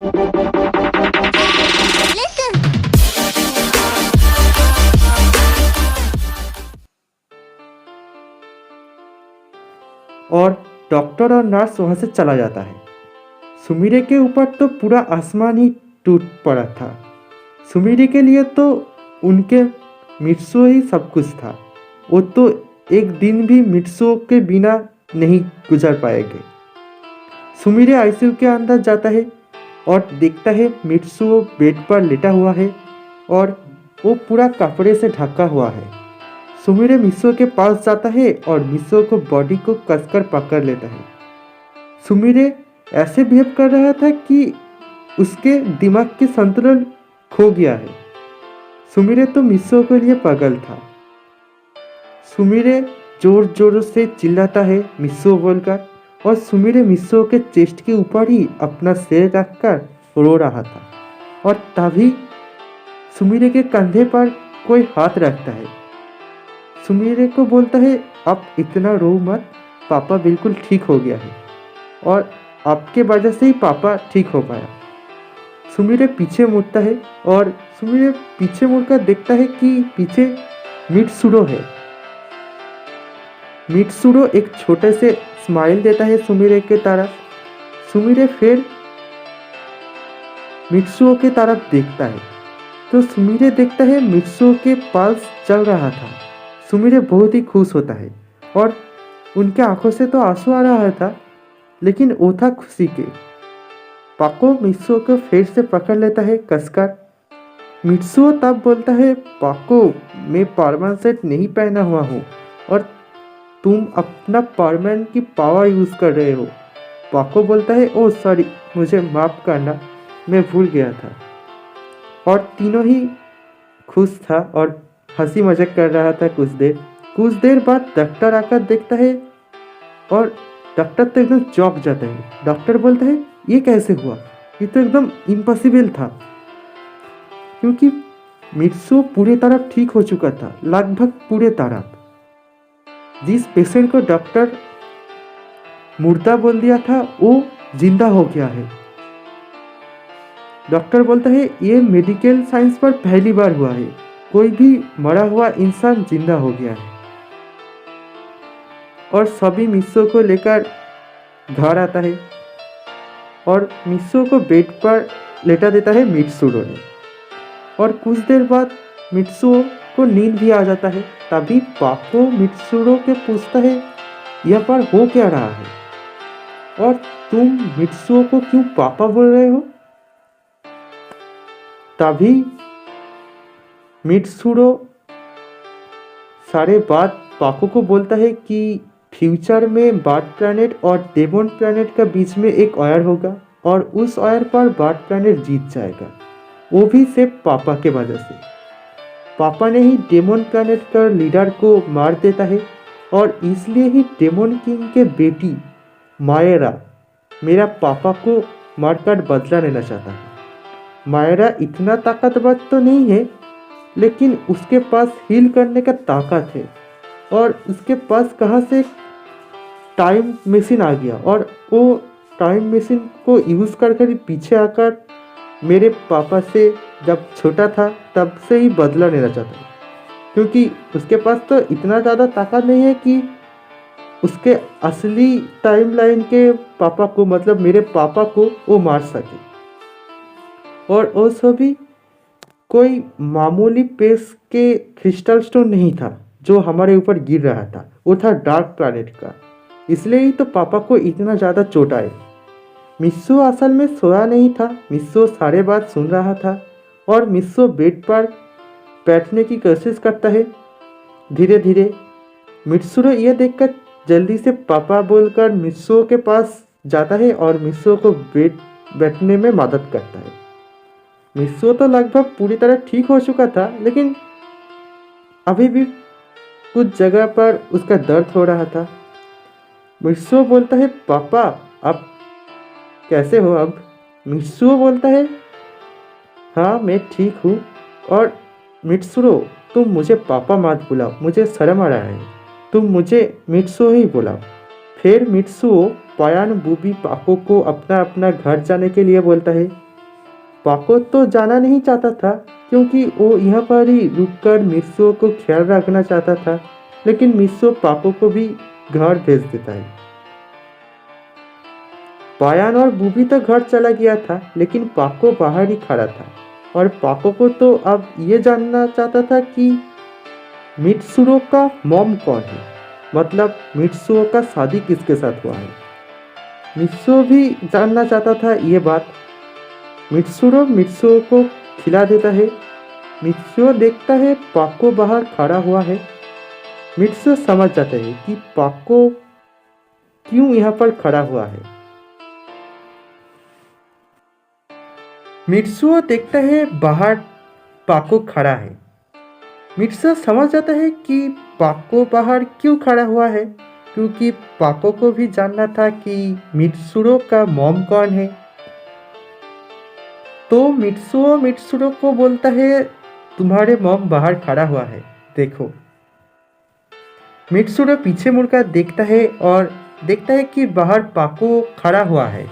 और डॉक्टर और नर्स वहाँ से चला जाता है। सुमीरे के ऊपर तो पूरा आसमान ही टूट पड़ा था। सुमीरे के लिए तो उनके मित्सुओ ही सब कुछ था। वो तो एक दिन भी मित्सुओ के बिना नहीं गुजर पाएंगे। सुमीरे आईसीयू के अंदर जाता है और देखता है मित्सुओ बेड पर लेटा हुआ है और वो पूरा कपड़े से ढका हुआ है। सुमीरे मित्सुओ के पास जाता है और मित्सुओ को बॉडी को कसकर पकड़ लेता है। सुमीरे ऐसे बिहेव कर रहा था कि उसके दिमाग के संतुलन खो गया है। सुमीरे तो मित्सुओ के लिए पागल था। सुमीरे जोर जोर से चिल्लाता है मित्सुओ बोलकर, और सुमीरे मित्सुओ के चेस्ट के ऊपर ही अपना सिर रखकर रो रहा था। और तभी सुमीरे के कंधे पर कोई हाथ रखता है। सुमीरे को बोलता है, आप इतना रो मत, पापा बिल्कुल ठीक हो गया है और आपके वजह से ही पापा ठीक हो पाया। सुमीरे पीछे मुड़ता है और सुमीरे पीछे मुड़कर देखता है कि पीछे मित्सुरो है। मित्सुरो एक छोटे से स्माइल देता है सुमीरे के तरफ। सुमीरे फिर मित्सुओ के तरफ देखता है तो सुमीरे देखता है मित्सुओ के पल्स चल रहा था। सुमीरे बहुत ही खुश होता है और उनके आंखों से तो आंसू आ रहा था, लेकिन वो था खुशी के। पाको मित्सुओ को फिर से पकड़ लेता है कसकर। मित्सुओ तब बोलता है, पाको मैं परमानेंट सेट नहीं पहना हुआ हूँ और तुम अपना परमानेंट की पावर यूज़ कर रहे हो। पाको बोलता है, ओह सॉरी, मुझे माफ़ करना, मैं भूल गया था। और तीनों ही खुश था और हंसी मजाक कर रहा था कुछ देर बाद डॉक्टर आकर देखता है और डॉक्टर तो एकदम चौंक जाता है। डॉक्टर बोलता है, ये कैसे हुआ, ये तो एकदम इम्पॉसिबल था, क्योंकि मित्सुओ पूरी तरह ठीक हो चुका था, लगभग पूरे तरह। जिस पेशेंट को डॉक्टर मुर्दा बोल दिया था वो जिंदा हो गया है। डॉक्टर बोलता है, ये मेडिकल साइंस पर पहली बार हुआ है, कोई भी मरा हुआ इंसान जिंदा हो गया है। और सभी मित्सुओ को लेकर घर आता है और मित्सुओ को बेड पर लेटा देता है मित्सुरो ने। और कुछ देर बाद मित्सुओ को नींद भी आ जाता है। तभी पाको मित्सुरो के पूछता है, यह पर हो क्या रहा है और तुम मित्सुओ को क्यों पापा बोल रहे हो? तभी मित्सुरो सारे बात पाको को बोलता है कि फ्यूचर में बर्ड प्लैनेट और डेमन प्लैनेट के बीच में एक वायर होगा और उस वायर पर बर्ड प्लैनेट जीत जाएगा, वो भी सिर्फ पापा के वजह से। पापा ने ही डेमन प्लैनेट का लीडर को मार देता है और इसलिए ही डेमन किंग के बेटी मायरा मेरा पापा को मारकर बदला लेना चाहता है। मायरा इतना ताकतवर तो नहीं है, लेकिन उसके पास हील करने का ताकत है और उसके पास कहाँ से टाइम मशीन आ गया और वो टाइम मशीन को यूज़ कर पीछे आकर मेरे पापा से जब छोटा था तब से ही बदला लेना चाहता है, क्योंकि उसके पास तो इतना ज़्यादा ताकत नहीं है कि उसके असली टाइमलाइन के पापा को, मतलब मेरे पापा को, वो मार सके। और वो सभी कोई मामूली पेस के क्रिस्टल स्टोन नहीं था जो हमारे ऊपर गिर रहा था, वो था डार्क प्लैनेट का। इसलिए ही तो पापा को इतना ज़्यादा चोट आए। मित्सुओ असल में सोया नहीं था, मित्सुओ सारे बात सुन रहा था और मित्सुओ बेड पर बैठने की कोशिश करता है। धीरे धीरे मित्सुरो यह देखकर जल्दी से पापा बोलकर मित्सुओ के पास जाता है और मित्सुओ को बैठने में मदद करता है। मित्सुओ तो लगभग पूरी तरह ठीक हो चुका था, लेकिन अभी भी कुछ जगह पर उसका दर्द हो रहा था। मित्सुओ बोलता है, पापा आप कैसे हो अब? मित्सुओ बोलता है, हाँ मैं ठीक हूँ। और मित्सुरो, तुम मुझे पापा मत बुलाओ, मुझे शर्म आ रहा है, तुम मुझे मित्सुओ ही बुलाओ। फिर मित्सुओ पयान बूबी पाको को अपना अपना घर जाने के लिए बोलता है। पाको तो जाना नहीं चाहता था क्योंकि वो यहाँ पर ही रुककर मित्सुओ को ख्याल रखना चाहता था, लेकिन मित्सुओ पाको को भी घर भेज देता है। पायान और बूबी तो घर चला गया था, लेकिन पाको बाहर ही खड़ा था और पाको को तो अब ये जानना चाहता था कि मित्सुरो का मॉम कौन है, मतलब मित्सुओ का शादी किसके साथ हुआ है। मित्सुओ भी जानना चाहता था ये बात। मित्सुओ को खिला देता है। मित्सुओ देखता है पाको बाहर खड़ा हुआ है। मित्सुओ समझ जाता है कि पाको क्यों यहाँ पर खड़ा हुआ है। मित्सुओ देखता है बाहर पाको खड़ा है। मित्सुओ समझ जाता है कि पाको बाहर क्यों खड़ा हुआ है, क्योंकि पाको को भी जानना था कि मित्सुरो का मॉम कौन है। तो मित्सुरो को बोलता है तुम्हारे मॉम बाहर खड़ा हुआ है, देखो। मित्सुरो पीछे मुड़कर देखता है और देखता है कि बाहर पाको खड़ा हुआ है।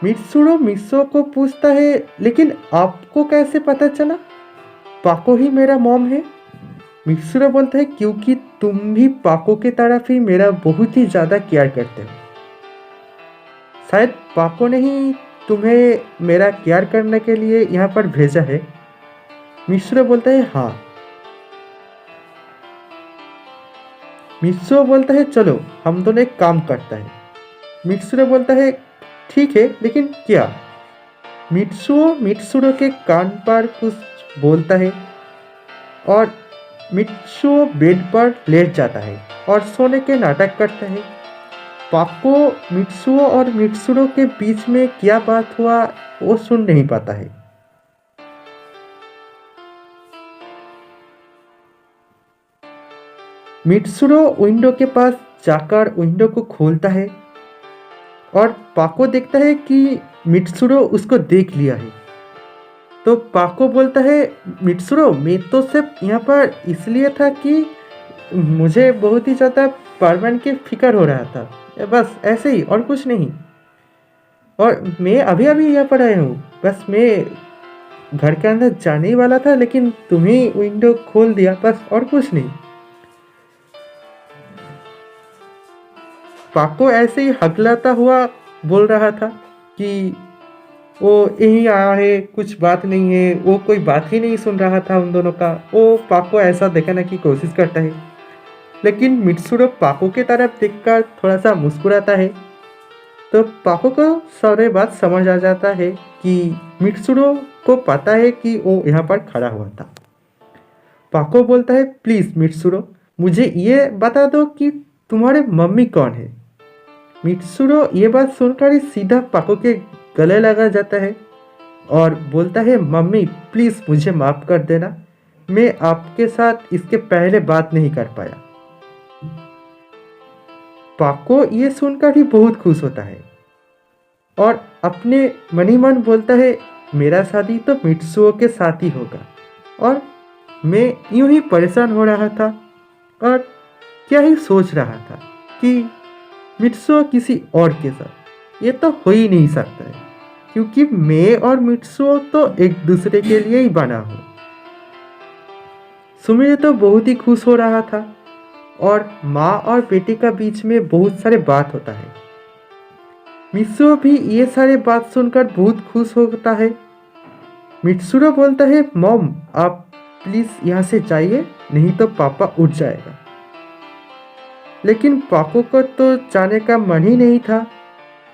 मित्सुरो को पूछता है लेकिन आपको कैसे पता चला पाको ही मेरा मॉम है। मित्सुरो बोलता है क्योंकि तुम भी पाको के तरफ ही मेरा बहुत ही ज़्यादा केयर करते हो। शायद पाको ने ही तुम्हें मेरा केयर करने के लिए यहाँ पर भेजा है। मित्सुरो बोलता है हाँ। मित्सुरो बोलता है चलो हम दोनों एक काम करता है। मित्सुरो बोलता है ठीक है, लेकिन क्या। मित्सुरो के कान पर कुछ बोलता है और मित्सुओ बेड पर लेट जाता है और सोने के नाटक करता है। पाको मित्सुओ और मित्सुरो के बीच में क्या बात हुआ वो सुन नहीं पाता है। मित्सुरो विंडो के पास जाकर विंडो को खोलता है और पाको देखता है कि मित्सुरो उसको देख लिया है। तो पाको बोलता है मित्सुरो मैं तो सिर्फ यहाँ पर इसलिए था कि मुझे बहुत ही ज़्यादा परवन की फिक्र हो रहा था, बस ऐसे ही और कुछ नहीं। और मैं अभी अभी यहाँ पर आया हूँ, बस मैं घर के अंदर जाने ही वाला था लेकिन तुम्हें विंडो खोल दिया, बस और कुछ नहीं। पाको ऐसे ही हकलाता हुआ बोल रहा था कि वो यहीं आया है, कुछ बात नहीं है। वो कोई बात ही नहीं सुन रहा था उन दोनों का। वो पाको ऐसा दिखाने की कोशिश करता है, लेकिन मित्सुरो पाको की तरफ देखकर थोड़ा सा मुस्कुराता है। तो पाको को सारे बात समझ आ जाता है कि मित्सुरो को पता है कि वो यहाँ पर खड़ा हुआ था। पाको बोलता है प्लीज़ मित्सुरो मुझे ये बता दो कि तुम्हारे मम्मी कौन है। मित्सुरो ये बात सुनकर ही सीधा पाको के गले लगा जाता है और बोलता है मम्मी प्लीज़ मुझे माफ़ कर देना, मैं आपके साथ इसके पहले बात नहीं कर पाया। पाको ये सुनकर ही बहुत खुश होता है और अपने मन ही मन बोलता है मेरा शादी तो मित्सुओ के साथ ही होगा। और मैं यूं ही परेशान हो रहा था और क्या ही सोच रहा था कि मित्सुओ किसी और के साथ, ये तो हो ही नहीं सकता है क्योंकि मैं और मित्सुओ तो एक दूसरे के लिए ही बना हूँ। सुमिरे तो बहुत ही खुश हो रहा था और माँ और बेटे का बीच में बहुत सारे बात होता है। मित्सुओ भी ये सारे बात सुनकर बहुत खुश होता है। मित्सुरो बोलता है मॉम आप प्लीज़ यहाँ से जाइए, नहीं तो पापा उठ जाएगा। लेकिन पाको को तो जाने का मन ही नहीं था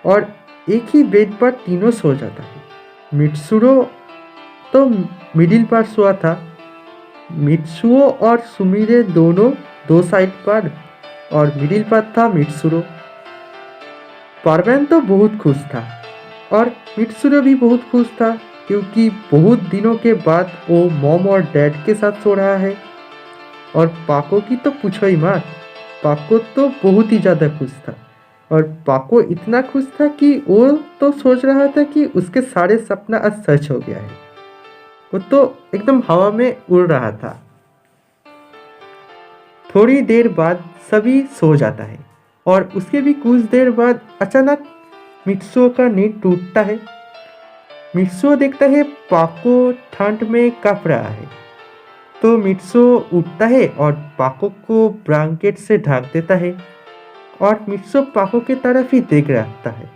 और एक ही बेड पर तीनों सो जाता है। मित्सुरो तो मिडिल पर सोया था। मित्सुओ और सुमिरे दोनों दो साइड पर और मिडिल पर था मित्सुरो। परवेन तो बहुत खुश था और मित्सुरो भी बहुत खुश था क्योंकि बहुत दिनों के बाद वो मॉम और डैड के साथ सो रहा है। और पाको की तो पूछो ही मत, पाको तो बहुत ही ज़्यादा खुश था और पाको इतना खुश था कि वो तो सोच रहा था कि उसके सारे सपना आज सच हो गया है। वो तो एकदम हवा में उड़ रहा था। थोड़ी देर बाद सभी सो जाता है और उसके भी कुछ देर बाद अचानक मित्सुओ का नींद टूटता है। मित्सुओ देखता है पाको ठंड में कँप रहा है, तो मित्सुओ उठता है और पाको को ब्लैंकेट से ढक देता है और मित्सुओ पाको की तरफ ही देख रखता है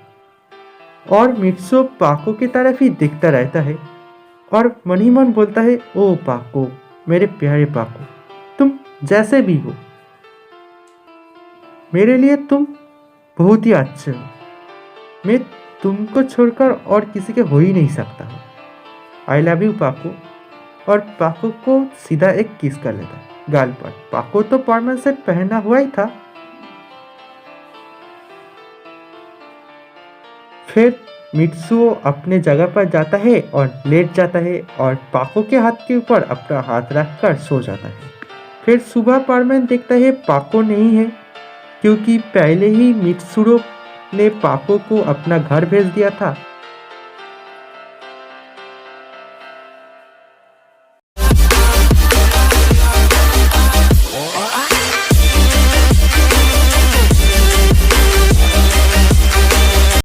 और मित्सुओ पाको की तरफ ही देखता रहता है और मन ही मन बोलता है, ओ पाको, मेरे प्यारे पाको, तुम जैसे भी हो, मेरे लिए तुम बहुत ही अच्छे हो। मैं तुमको छोड़कर और किसी के हो ही नहीं सकता हूँ। आई लव यू पाको। और पाको को सीधा एक किस कर लेता है गाल पर। पाको तो फॉर्मल सेट पहना हुआ ही था। फिर मित्सुओ अपने जगह पर जाता है और लेट जाता है और पाको के हाथ के ऊपर अपना हाथ रखकर सो जाता है। फिर सुबह पारमैन देखता है पाको नहीं है, क्योंकि पहले ही मित्सुरो ने पाको को अपना घर भेज दिया था।